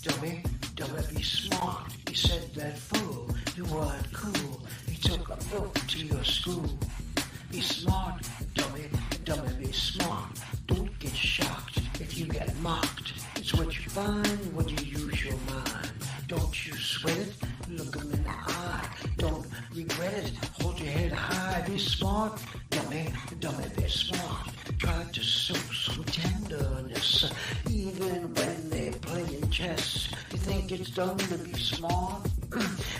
Dummy, dummy, be smart. He said that fool, you weren't cool. He took a book to your school. Be smart, dummy, dummy, be smart. Don't get shocked if you get mocked. It's what you find when you use your mind. Don't you sweat it, look 'em in the eye. Don't regret it, hold your head high. Be smart, dummy, dummy, be smart. Try to show some tenderness, even when they're playing chess. You think it's dumb to be smart?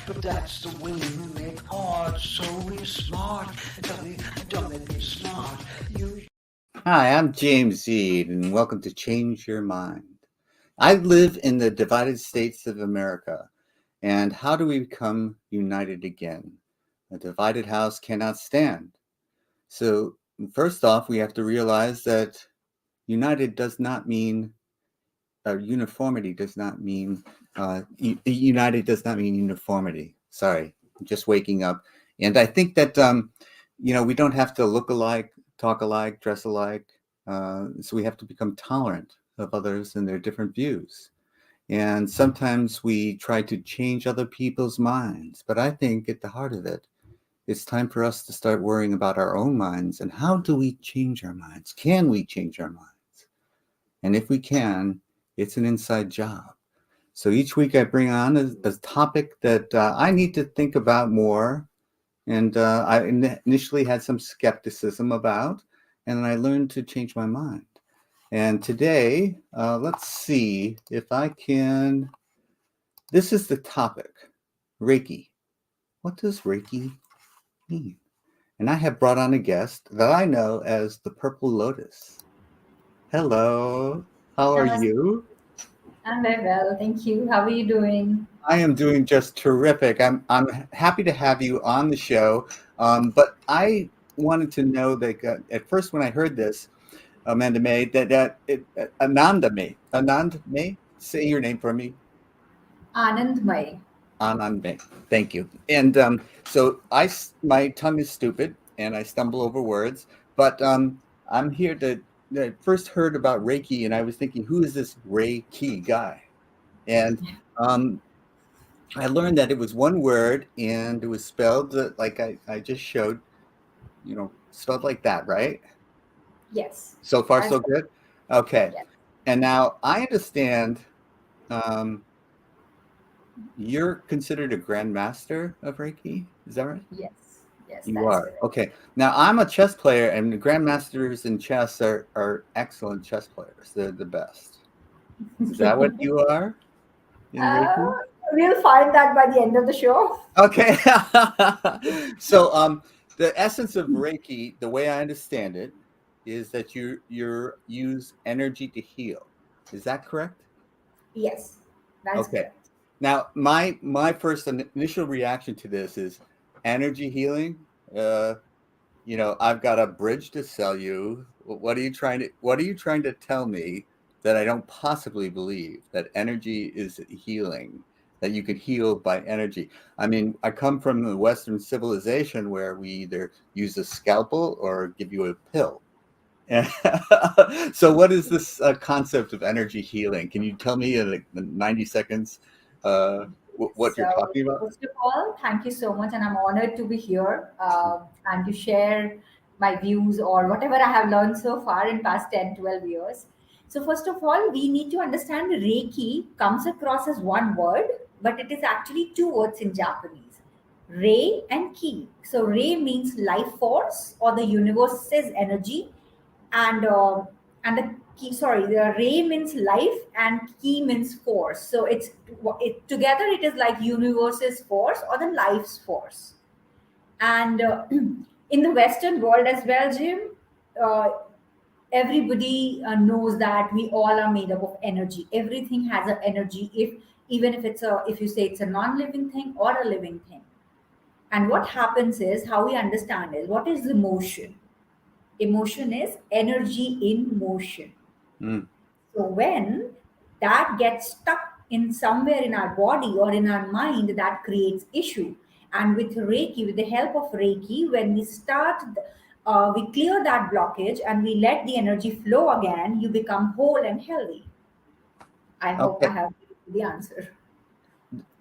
But that's the way you make art. So be smart, dummy, dummy, be smart. Hi, I'm James Eade, and welcome to Change Your Mind. I live in the divided states of America, and how do we become united again? A divided house cannot stand. So, first off, we have to realize that united does not mean, uniformity does not mean, united does not mean uniformity. Sorry, I'm just waking up. And I think that, we don't have to look alike, talk alike, dress alike. So we have to become tolerant of others and their different views. And sometimes we try to change other people's minds. But I think at the heart of it, it's time for us to start worrying about our own minds. And how do we change our minds? Can we change our minds? And if we can, it's an inside job. So each week I bring on a topic that I need to think about more. And I initially had some skepticism about, and I learned to change my mind. And today, let's see if I can. This is the topic, Reiki. What does Reiki mean? And I have brought on a guest that I know as the Purple Lotus. Hello, how are Namaste. you? I'm very well, thank you. How are you doing? I am doing just terrific. I'm happy to have you on the show. But I wanted to know that at first when I heard this, Amanda May, Anand May, say your name for me. Anandmay. Anand May, thank you. And so my tongue is stupid and I stumble over words, but I'm here I first heard about Reiki and I was thinking, who is this Reiki guy? And I learned that it was one word and it was spelled like I just showed, spelled like that, right? Yes. So far, so good? Okay. Yes. And now I understand you're considered a grandmaster of Reiki. Is that right? Yes. Yes, You that's are. correct. Okay. Now I'm a chess player and the grandmasters in chess are excellent chess players. They're the best. Is that what you are in Reiki? We'll find that by the end of the show. Okay. So the essence of Reiki, the way I understand it, is that you use energy to heal. Is that correct? Yes, that's Okay. correct. Now my first initial reaction to this is energy healing. I've got a bridge to sell you. What are you trying to tell me that I don't possibly believe that energy is healing, that you could heal by energy? I mean, I come from the Western civilization where we either use a scalpel or give you a pill. So what is this concept of energy healing? Can you tell me in 90 seconds what you're So, talking about? first of all, thank you so much, and I'm honored to be here and to share my views or whatever I have learned so far in past 10, 12 years. So, first of all, we need to understand Reiki comes across as one word, but it is actually two words in Japanese, Rei and Ki. So, Rei means life force or the universe's energy, and the key, sorry, the ray means life and key means force, so together it is like universe's force or the life's force. And in the Western world as well, Jim, uh, everybody knows that we all are made up of energy. Everything has an energy, if even if you say it's a non-living thing or a living thing. And what happens is, how we understand is, what is emotion? Emotion is energy in motion. Mm. So when that gets stuck in somewhere in our body or in our mind, that creates issue. And with Reiki, with the help of Reiki, when we start, we clear that blockage and we let the energy flow again, you become whole and healthy. I hope I Okay. have. the answer.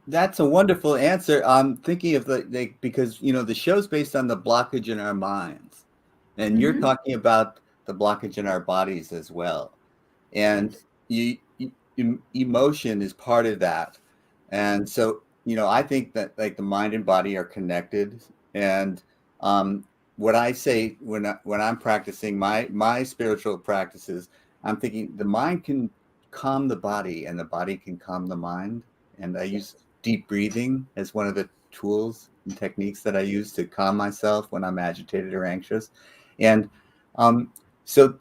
That's a wonderful answer. I'm thinking of because the show's based on the blockage in our minds, and you're Mm-hmm. talking about the blockage in our bodies as well. And Yes. emotion is part of that. And so I think that like the mind and body are connected. And um, what I say when I'm practicing my spiritual practices, I'm thinking the mind can calm the body and the body can calm the mind. And I use Yes. deep breathing as one of the tools and techniques that I use to calm myself when I'm agitated or anxious. And um, so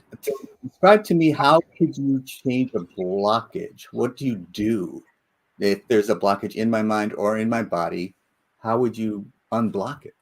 describe to me, how could you change a blockage? What do you do if there's a blockage in my mind or in my body? How would you unblock it?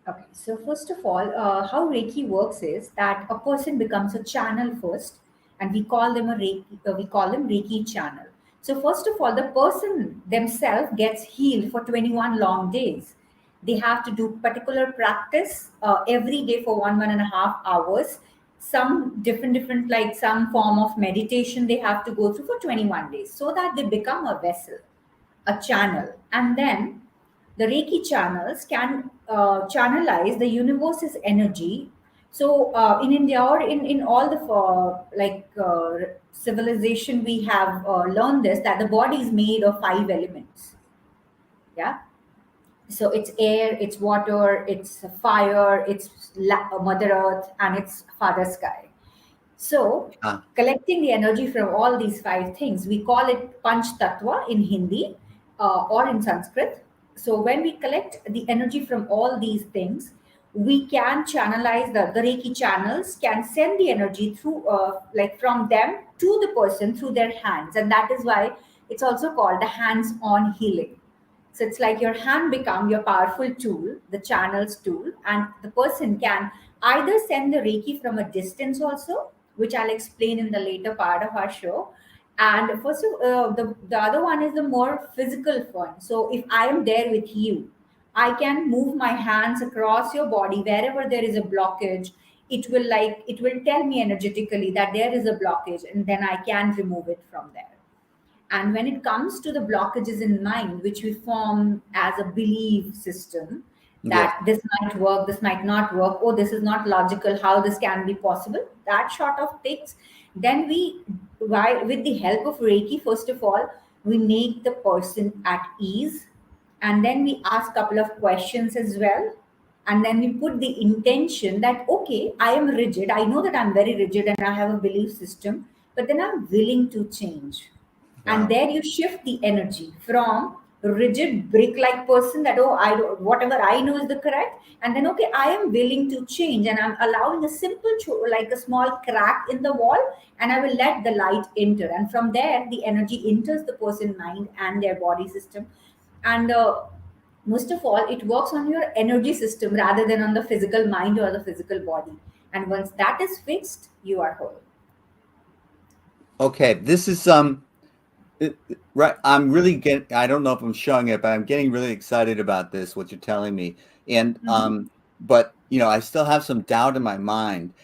Okay, so first of all, how Reiki works is that a person becomes a channel first, and we call them a Reiki. We call them Reiki channel. So first of all, the person themselves gets healed for 21 long days. They have to do particular practice every day for 1.5 hours. Some different like some form of meditation they have to go through for 21 days, so that they become a vessel, a channel, and then the Reiki channels can channelize the universe's energy. So in India or in all the civilization, we have learned this, that the body is made of 5 elements. Yeah. So it's air, it's water, it's fire, it's Mother Earth, and it's Father Sky. So, Ah, collecting the energy from all these 5 things, we call it Panch Tattva in Hindi or in Sanskrit. So, when we collect the energy from all these things, we can channelize the Reiki channels, can send the energy through, like from them to the person through their hands. And that is why it's also called the hands on healing. So it's like your hand become your powerful tool, the channels tool, and the person can either send the Reiki from a distance also, which I'll explain in the later part of our show. And first, the other one is the more physical one. So if I am there with you, I can move my hands across your body wherever there is a blockage. It will tell me energetically that there is a blockage, and then I can remove it from there. And when it comes to the blockages in mind, which we form as a belief system, yes. that this might work, this might not work, oh, this is not logical, how this can be possible, that sort of things, then with the help of Reiki, first of all, we make the person at ease. And then we ask a couple of questions as well. And then we put the intention that, okay, I am rigid. I know that I'm very rigid and I have a belief system, but then I'm willing to change. And Wow. there you shift the energy from rigid brick like person that, oh, I don't, whatever I know is the correct, and then, okay, I am willing to change, and I'm allowing a simple like a small crack in the wall, and I will let the light enter, and from there the energy enters the person mind and their body system. And most of all, it works on your energy system rather than on the physical mind or the physical body. And once that is fixed, you are whole. Okay. This is right. I'm really getting. I don't know if I'm showing it, but I'm getting really excited about this. What you're telling me, and but I still have some doubt in my mind,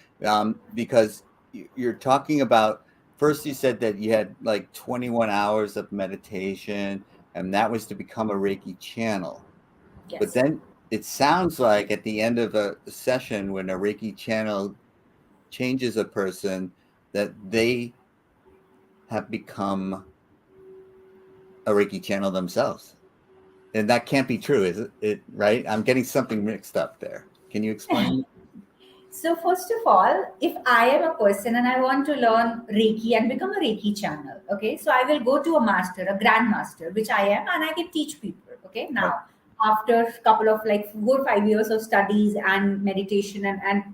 because you're talking about. First, you said that you had like 21 hours of meditation, and that was to become a Reiki channel. But Yes. then it sounds like at the end of a session, when a Reiki channel changes a person, that they have become a Reiki channel themselves. And that can't be true, is it? Right? I'm getting something mixed up there. Can you explain? So, first of all, if I am a person and I want to learn Reiki and become a Reiki channel, okay, so I will go to a master, a grandmaster, which I am, and I can teach people. Okay, Right. now after a couple of like 4 or 5 years of studies and meditation and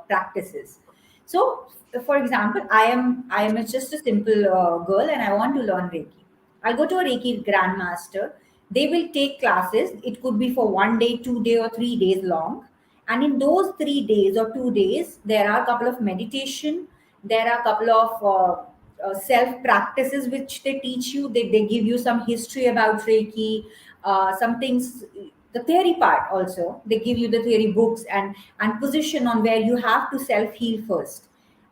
practices. So, for example, I am just a simple girl and I want to learn Reiki. I'll go to a Reiki grandmaster. They will take classes. It could be for 1 day, 2 day, or 3 days long, and in those 3 days or 2 days, there are a couple of meditation, there are a couple of self practices which they teach you. They give you some history about Reiki, some things, the theory part also. They give you the theory books and position on where you have to self heal first.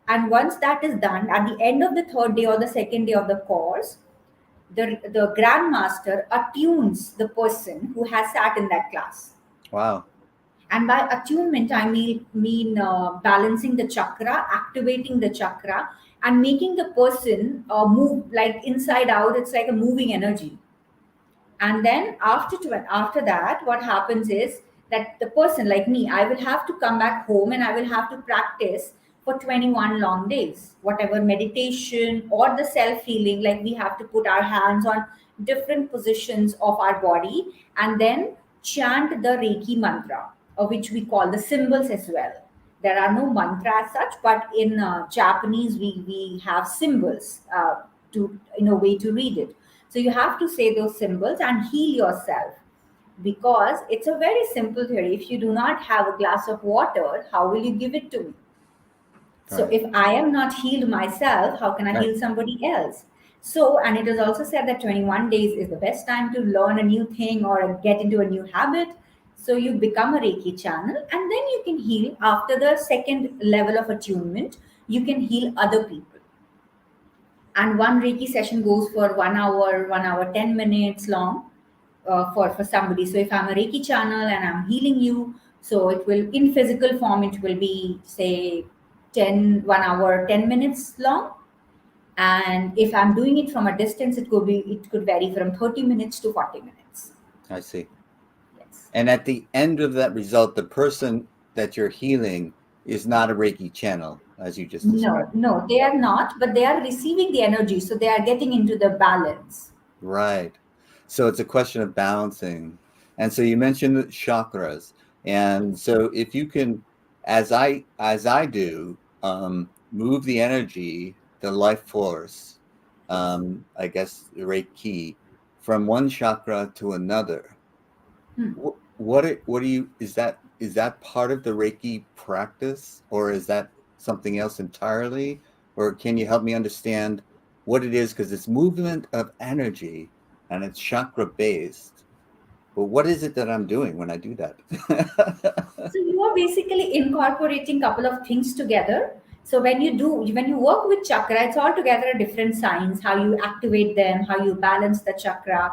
And once that is done, at the end of the third day or the second day of the course, the grandmaster attunes the person who has sat in that class. Wow. And by attunement, I mean balancing the chakra, activating the chakra, and making the person move like inside out. It's like a moving energy. And then after that, what happens is that the person like me, I will have to come back home and I will have to practice for 21 long days, whatever meditation or the self healing. Like we have to put our hands on different positions of our body and then chant the Reiki mantra, which we call the symbols as well. There are no mantra as such, but in Japanese we have symbols to in a way to read it. So you have to say those symbols and heal yourself, because it's a very simple theory. If you do not have a glass of water, how will you give it to me? So Right. if I am not healed myself, how can I Right. heal somebody else? So, and it is also said that 21 days is the best time to learn a new thing or get into a new habit. So you become a Reiki channel and then you can heal after the second level of attunement. You can heal other people. And one Reiki session goes for 1 hour, 1 hour, 10 minutes long for somebody. So if I'm a Reiki channel and I'm healing you, so it will, in physical form, it will be say 1 hour, 10 minutes long. And if I'm doing it from a distance, it could vary from 30 minutes to 40 minutes. I see. Yes. And at the end of that result, the person that you're healing is not a Reiki channel, as you just No, described. no, they are not, but they are receiving the energy. So they are getting into the balance. Right. So it's a question of balancing. And so you mentioned the chakras. And so if you can, as I do, move the energy, the life force, Yes. I guess the Reiki, from one chakra to another. Hmm. What do you is that part of the Reiki practice, or is that something else entirely? Or can you help me understand what it is? Because it's movement of energy and it's chakra based. But what is it that I'm doing when I do that? So you are basically incorporating couple of things together. So when you work with chakra, it's altogether a different science, how you activate them, how you balance the chakra.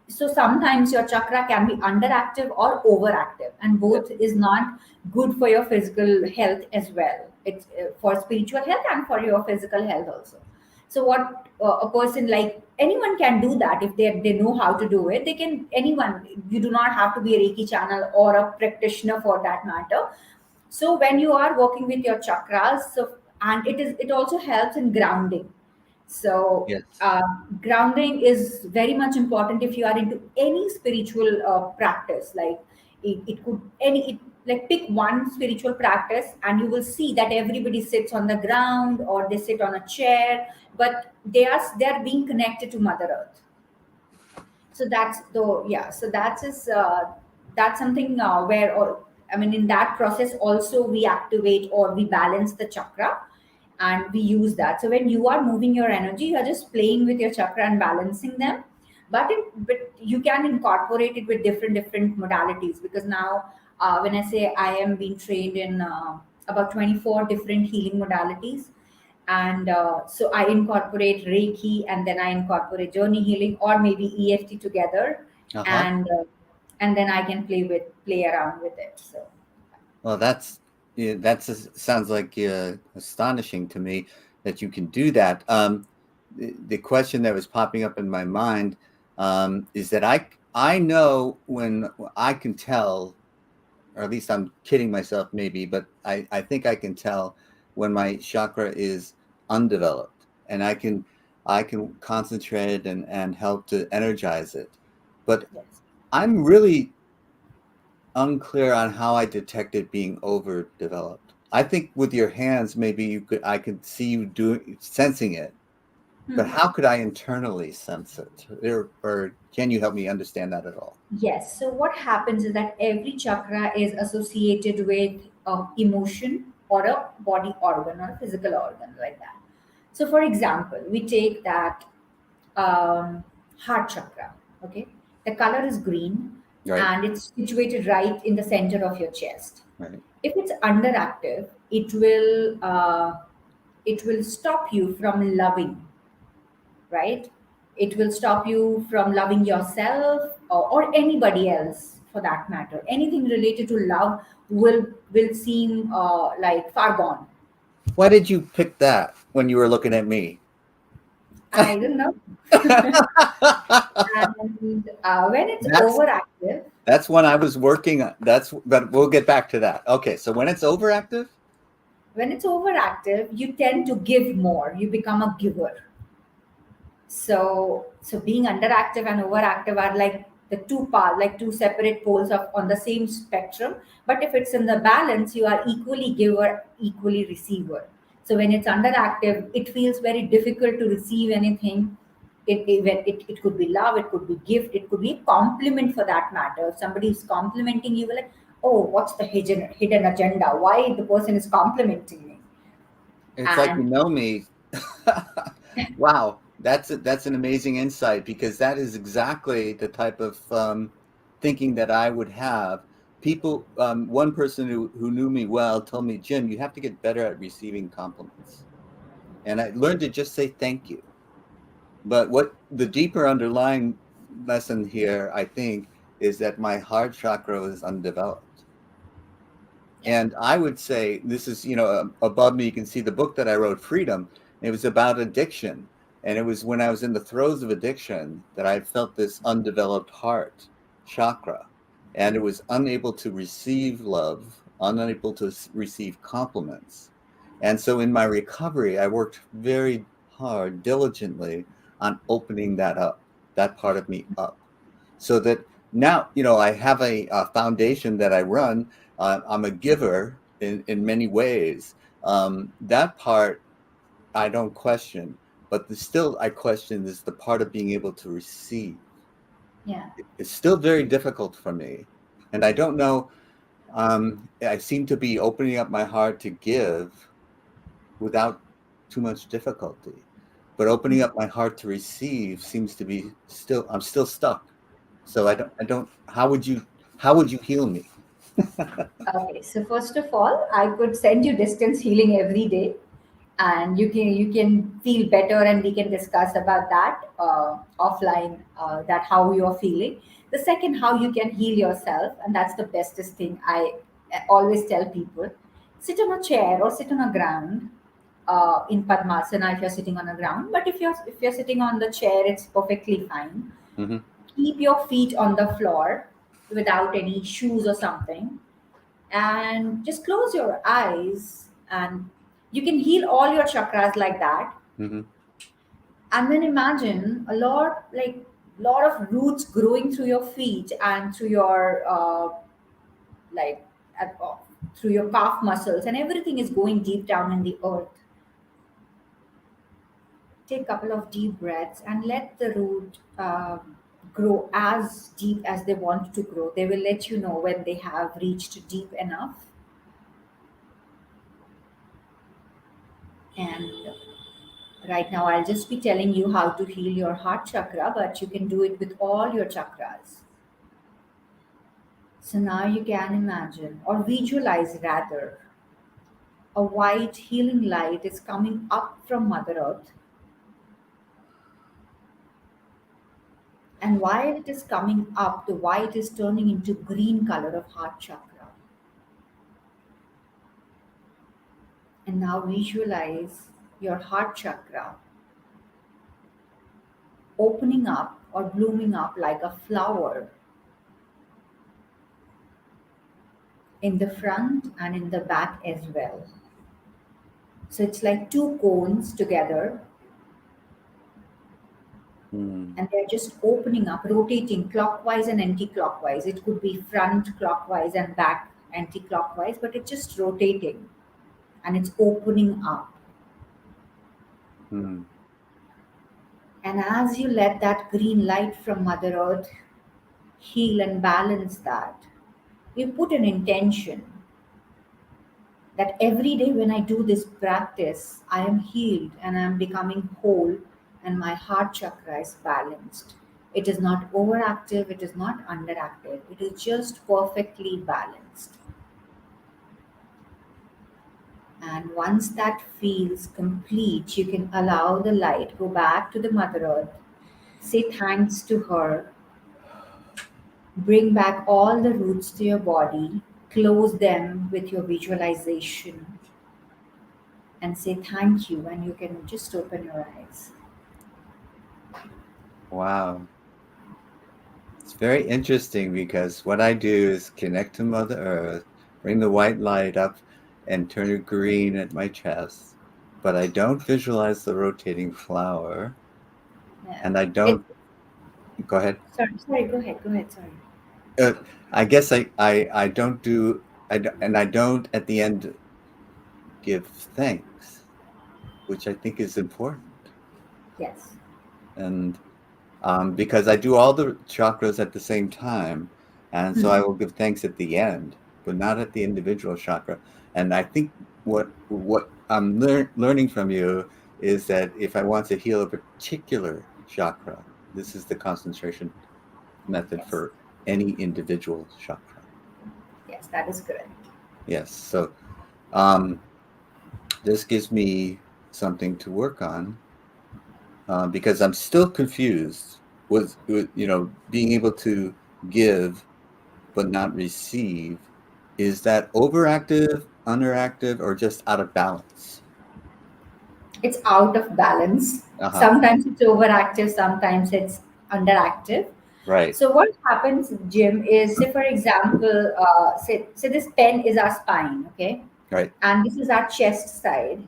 So sometimes your chakra can be underactive or overactive, and Yep. both is not good for your physical health as well. It's for spiritual health and for your physical health also. So what a person like anyone can do that if they know how to do it. They can anyone. You do not have to be a Reiki channel or a practitioner for that matter. So when you are working with your chakras, so and it also helps in grounding. So Yes. grounding is very much important if you are into any spiritual practice. Like it could any it, like pick one spiritual practice and you will see that everybody sits on the ground or they sit on a chair, but they are being connected to Mother Earth. So that's the yeah so that's something where or I mean in that process also we activate or we balance the chakra, and we use that. So when you are moving your energy, you are just playing with your chakra and balancing them, but you can incorporate it with different modalities, because now when I say I am being trained in about 24 different healing modalities. And so I incorporate Reiki, and then I incorporate journey healing or maybe EFT together, Uh-huh. and uh, and then I can play around with it. So Well, that's yeah, sounds like astonishing to me that you can do that. The question that was popping up in my mind is that I know when I can tell, or at least I'm kidding myself maybe, but I think I can tell when my chakra is undeveloped, and I can concentrate and help to energize it. But yes. I'm really unclear on how I detect it being overdeveloped. I think with your hands, maybe I could see you doing sensing it, but Hmm. how could I internally sense it? Or can you help me understand that at all? Yes. So what happens is that every chakra is associated with emotion or a body organ or a physical organ like that. So for example, we take that heart chakra. Okay, the color is green Right, and it's situated right in the center of your chest. right, If it's underactive, it will stop you from loving, right? It will stop you from loving yourself, or anybody else for that matter. Anything related to love will seem like far gone. Why did you pick that when you were looking at me? I don't know. And when it's That's overactive, that's when I was working on. But we'll get back to that. Okay, so when it's overactive, you tend to give more. You become a giver. So being underactive and overactive are like the two parts, like two separate poles of on the same spectrum. But if it's in the balance, you are equally giver, equally receiver. So when it's underactive, it feels very difficult to receive anything. It could be love, it could be gift, it could be a compliment for that matter. If somebody is complimenting you, you're like, oh, what's the hidden agenda? Why the person is complimenting me? it's like you And know me. Wow, that's an amazing insight because that is exactly the type of thinking that I would have. People, one person who knew me well told me, Jim, you have to get better at receiving compliments. And I learned to just say thank you. But what the deeper underlying lesson here, I think, is that my heart chakra is undeveloped. yeah, And I would say this is, above me, you can see the book that I wrote, Freedom. It was about addiction. And it was when I was in the throes of addiction that I felt this undeveloped heart chakra. And it was unable to receive love, unable to receive compliments. And so in my recovery, I worked very hard, diligently on opening that up, that part of me up. So that now, I have a foundation that I run. I'm a giver in many ways. That part I don't question, but still I question is the part of being able to receive. yeah. It's still very difficult for me, and I don't know. I seem to be opening up my heart to give without too much difficulty, but opening up my heart to receive seems to be still. I'm still stuck. So I don't. I don't. How would you? How would you heal me? Okay, so first of all, I could send you distance healing every day, and you can feel better, and we can discuss about that offline. That how you are feeling. The second, how you can heal yourself, and that's the bestest thing I always tell people: sit on a chair or sit on a ground. In Padmasana, if you're sitting on a ground, but if you're sitting on the chair, it's perfectly fine. Hmm. Keep your feet on the floor without any shoes or something, and just close your eyes, and you can heal all your chakras like that. Hmm. And then imagine a lot of roots growing through your feet and through your like at, through your calf muscles, and everything is going deep down in the earth. Take a couple of deep breaths and let the root grow as deep as they want to grow. They will let you know when they have reached deep enough. And right now, I'll just be telling you how to heal your heart chakra, but you can do it with all your chakras. So now you can imagine or visualize rather a white healing light is coming up from Mother Earth. And while it is coming up, the white is turning into green color of heart chakra. And now visualize your heart chakra opening up or blooming up like a flower in the front and in the back as well. So it's like two cones together, Mm. and they're just opening up, rotating clockwise and anti-clockwise. It could be front clockwise and back anti-clockwise, but it's just rotating and it's opening up. Mm. And as you let that green light from Mother Earth heal and balance that, you put an intention that every day when I do this practice, I am healed and I am becoming whole, and my heart chakra is balanced. It is not overactive, it is not underactive, it is just perfectly balanced. And once that feels complete, you can allow the light go back to the Mother Earth Say thanks to her. Bring back all the roots to your body. Close them with your visualization and say thank you. And you can just open your eyes. Wow. It's very interesting because what I do is connect to Mother Earth, bring the white light up, and turn it green at my chest. But I don't visualize the rotating flower, Yeah. and I It, don't. Go ahead. sorry, go ahead, sorry. Uh, I guess I don't do. And I don't at the end give thanks, which I think is important. Yes. And because I do all the chakras at the same time. And so I Hmm. will give thanks at the end, but not at the individual chakra. And I think what I'm learning from you is that if I want to heal a particular chakra, this is the concentration method Yes. for any individual chakra. Yes, that is correct. Yes. So um, this gives me something to work on because I'm still confused with being able to give but not receive. Is that overactive, underactive, or just out of balance? It's out of balance. Uh-huh. Sometimes it's overactive, sometimes it's underactive. Right. So what happens, Jim, is say for example, say this pen is our spine, okay, Right. and this is our chest side.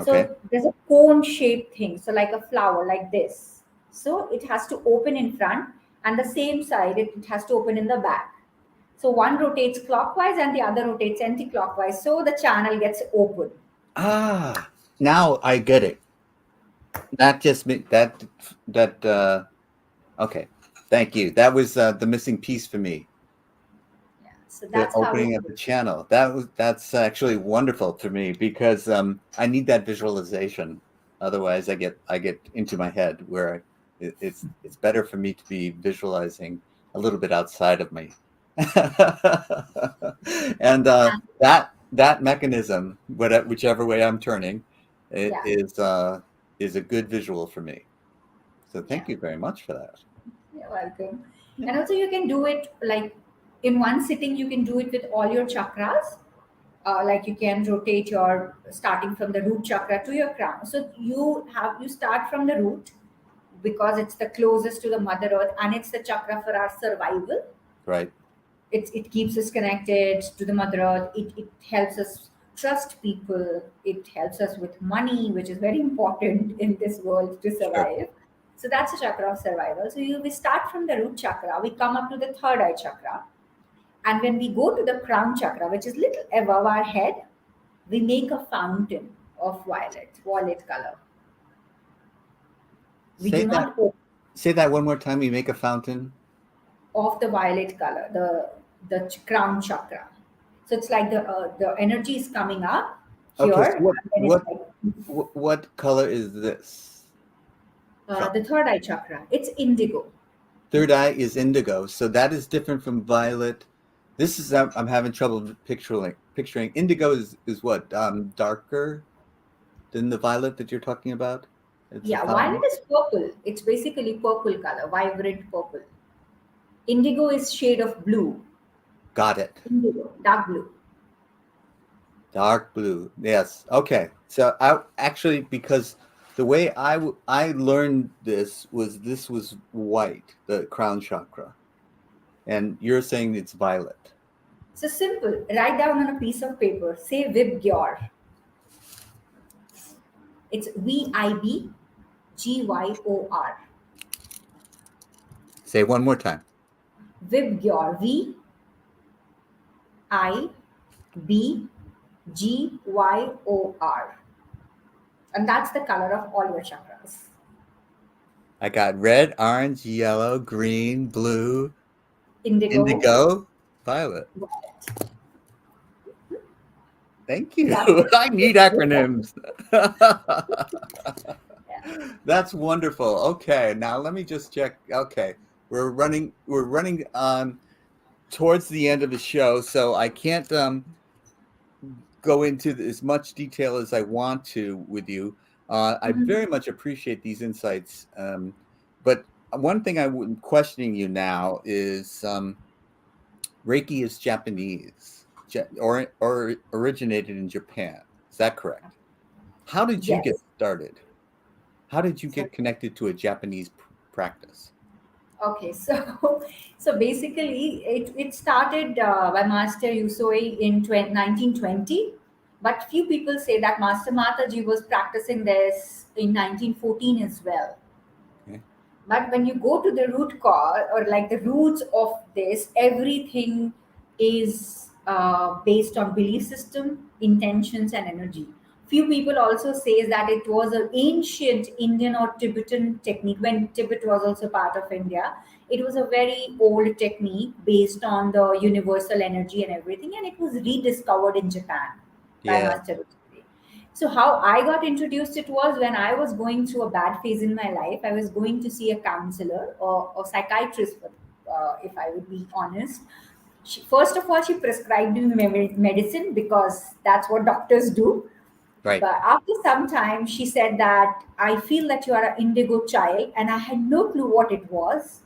Okay. So there's a cone shaped thing, so like a flower, like this. So it has to open in front, and the same side it has to open in the back. So one rotates clockwise and the other rotates anti-clockwise. So the channel gets open. Ah, now I get it. That just that okay. Thank you. That was the missing piece for me. Yeah. So The that's how it opening of the works. channel. That's actually wonderful for me because I need that visualization. Otherwise, I get into my head where it's better for me to be visualizing a little bit outside of me. And And that mechanism, whichever way I'm turning, it yeah, is a good visual for me. So yeah. thank you very much for that. You're welcome. Yeah. And also, you can do it like in one sitting, you can do it with all your chakras. Like you can rotate your starting from the root chakra to your crown. So you start from the root because it's the closest to the Mother Earth and it's the chakra for our survival. Right. It keeps us connected to the Mother Earth. It helps us trust people. It helps us with money, which is very important in this world to Sure. survive. So that's a chakra of survival. So we start from the root chakra, we come up to the third eye chakra, and when we go to the crown chakra, which is little above our head, we make a fountain of violet color. We Say do that. not open Say that one more time. You make a fountain. of the violet color, crown chakra. So it's like the energy is coming up Okay. So here, and then it's like what color is this? the third eye chakra. It's indigo. Third eye is indigo, so that is different from violet. This is I'm having trouble picturing. Indigo is what darker than the violet that you're talking about. It's a Yeah, violet fountain. is purple. It's basically purple color, vibrant purple. Indigo is shade of blue. Got it. Indigo, dark blue. Dark blue. Yes. Okay. So I actually because the way I learned this was white, the crown chakra, and you're saying it's violet. So simple. Write down on a piece of paper. Say Vibgyor. It's Vibgyor. Say it one more time. Vibgyor. Vibgyor. And that's the color of all your chakras. I got red, orange, yellow, green, blue, Indigo. indigo, violet. Violet. Thank you. That's it. I need acronyms. Yeah. That's wonderful. Okay, now let me just check. Okay, we're running towards the end of the show, so I can't go into as much detail as I want to with you. I Mhm. very much appreciate these insights. But one thing I'm questioning you now is Reiki is Japanese, or originated in Japan. Is that correct? How did you get Yes. started? How did you So get connected to a Japanese practice? okay, so so basically, it started by Master Yusoi in 1920, but few people say that Master Mataji was practicing this in 1914 as well. Okay. But when you go to the root cause or like the roots of this, everything is based on belief system, intentions, and energy. Few people also says that it was an ancient Indian or Tibetan technique when Tibet was also part of India. It was a very old technique based on the universal energy and everything, and it was rediscovered in Japan by Yeah. Master Roshi. So how I got introduced it was when I was going through a bad phase in my life. I was going to see a counselor or psychiatrist, if I would be honest. First of all, she prescribed me medicine because that's what doctors do. Right. But after some time, she said that I feel that you are an indigo child, and I had no clue what it was.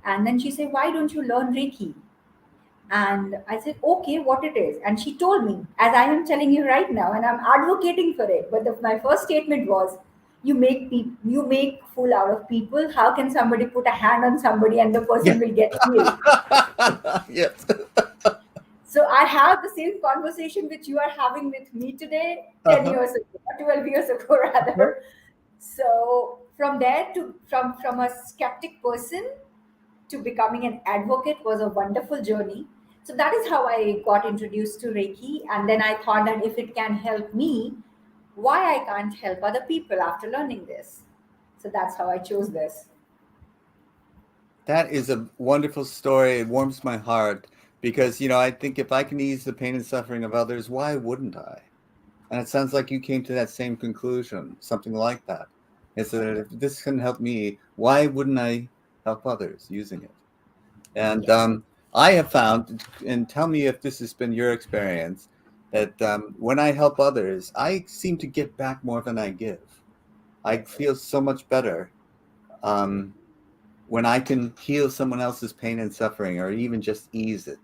And then she said, "Why don't you learn Reiki?" And I said, "Okay, what it is." And she told me, as I am telling you right now, and I'm advocating for it. But my first statement was, you make fool out of people. How can somebody put a hand on somebody and the Yeah. person will get healed? Yes. So I have the same conversation which you are having with me today, 10 Uh-huh. years ago, or 12 years ago, rather. So from there to from a skeptic person to becoming an advocate was a wonderful journey. So that is how I got introduced to Reiki. And then I thought that if it can help me, why I can't help other people after learning this? So that's how I chose this. That is a wonderful story. It warms my heart because, I think if I can ease the pain and suffering of others, why wouldn't I? And it sounds like you came to that same conclusion, something like that. It's that if this can help me, why wouldn't I help others using it? And Yes. I have found, and tell me if this has been your experience, that when I help others, I seem to get back more than I give. I Yes. feel so much better um, when I can heal someone else's pain and suffering, or even just ease it.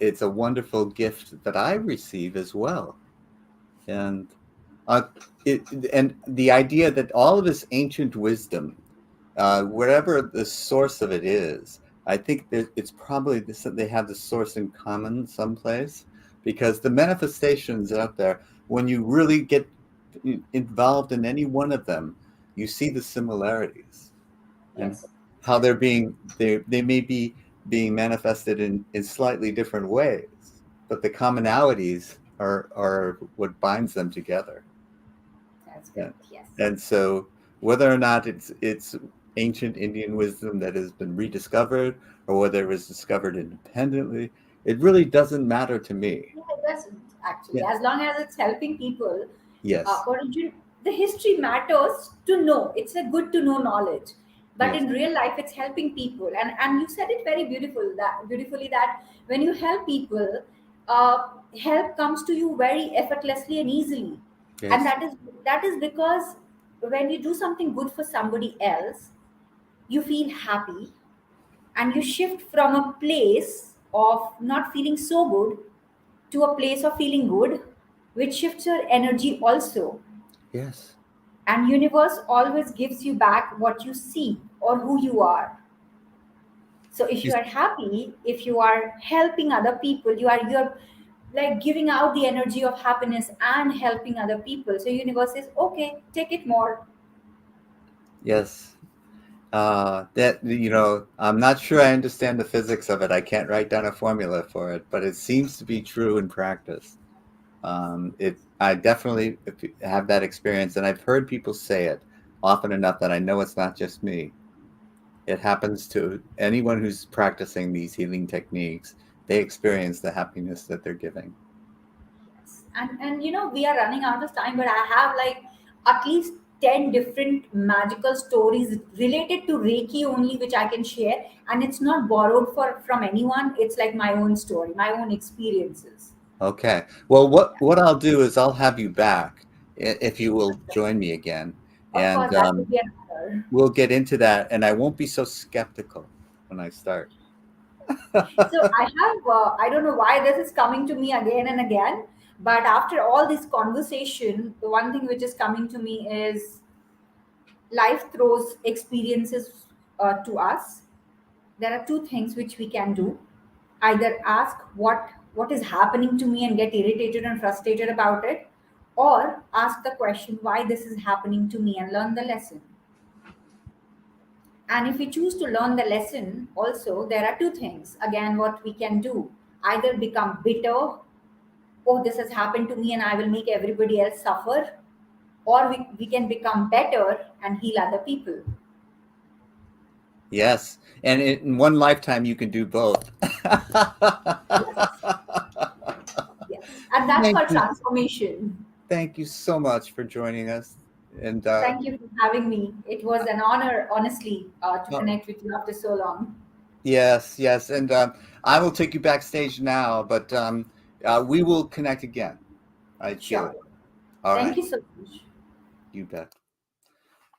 It's a wonderful gift that I receive as well. And uh, and the idea that all of this ancient wisdom, wherever the source of it is, I think that it's probably this, they have the source in common someplace, because the manifestations out there, when you really get involved in any one of them, you see the similarities and Yes. how they may be being manifested in slightly different ways, but the commonalities are what binds them together. That's Yeah. great. Yes. And so whether or not it's ancient Indian wisdom that has been rediscovered or whether it was discovered independently, it really doesn't matter to me. Yeah, it doesn't actually. Yeah. As long as it's helping people, Yes. origin, the history matters to know. It's a good to know knowledge, but Yes. in real life, it's helping people. And you said it very beautifully that when you help people, help comes to you very effortlessly and easily, and Yes. that is because when you do something good for somebody else, you feel happy and you shift from a place of not feeling so good to a place of feeling good, which shifts your energy also. Yes. And universe always gives you back what you see or who you are. So if You, you are happy, if you are helping other people, you're like giving out the energy of happiness and helping other people. So universe says, okay, take it more. yes. That I'm not sure I understand the physics of it. I can't write down a formula for it, but it seems to be true in practice. I definitely have that experience, and I've heard people say it often enough that I know it's not just me. It happens to anyone who's practicing these healing techniques. They experience the happiness that they're giving. And we are running out of time, but I have like at least 10 different magical stories related to Reiki only, which I can share, and it's not borrowed from anyone. It's like my own story, my own experiences. Okay. Well, what I'll do is I'll have you back if you will join me again, Of And course, that would be an honor. we'll get into that. And I won't be so skeptical when I start. So I have, I don't know why this is coming to me again and again, but after all this conversation, the one thing which is coming to me is life throws experiences to us. There are two things which we can do: either ask what is happening to me and get irritated and frustrated about it, or ask the question why this is happening to me and learn the lesson. And if we choose to learn the lesson, also, there are two things again what we can do: either become bitter, oh, this has happened to me and I will make everybody else suffer, or we can become better and heal other people. Yes. And in one lifetime, you can do both. Yes, yes. And that's Thank called you. transformation. Thank you so much for joining us. And Thank you for having me. It was an honor, honestly, to connect with you after so long. yes, yes. And I will take you backstage now, but we will connect again. I feel Sure. it. All Thank right. you so much. You bet.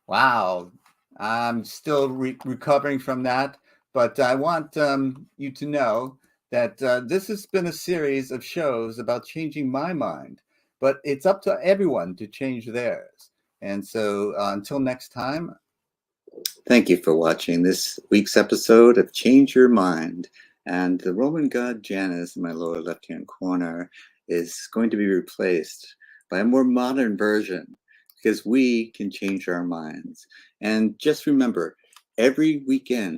Wow. I'm still recovering from that, but I want you to know that this has been a series of shows about changing my mind, but it's up to everyone to change theirs. And so until next time, thank you for watching this week's episode of Change Your Mind. And the Roman god Janus in my lower left-hand corner is going to be replaced by a more modern version because we can change our minds. And just remember, every weekend,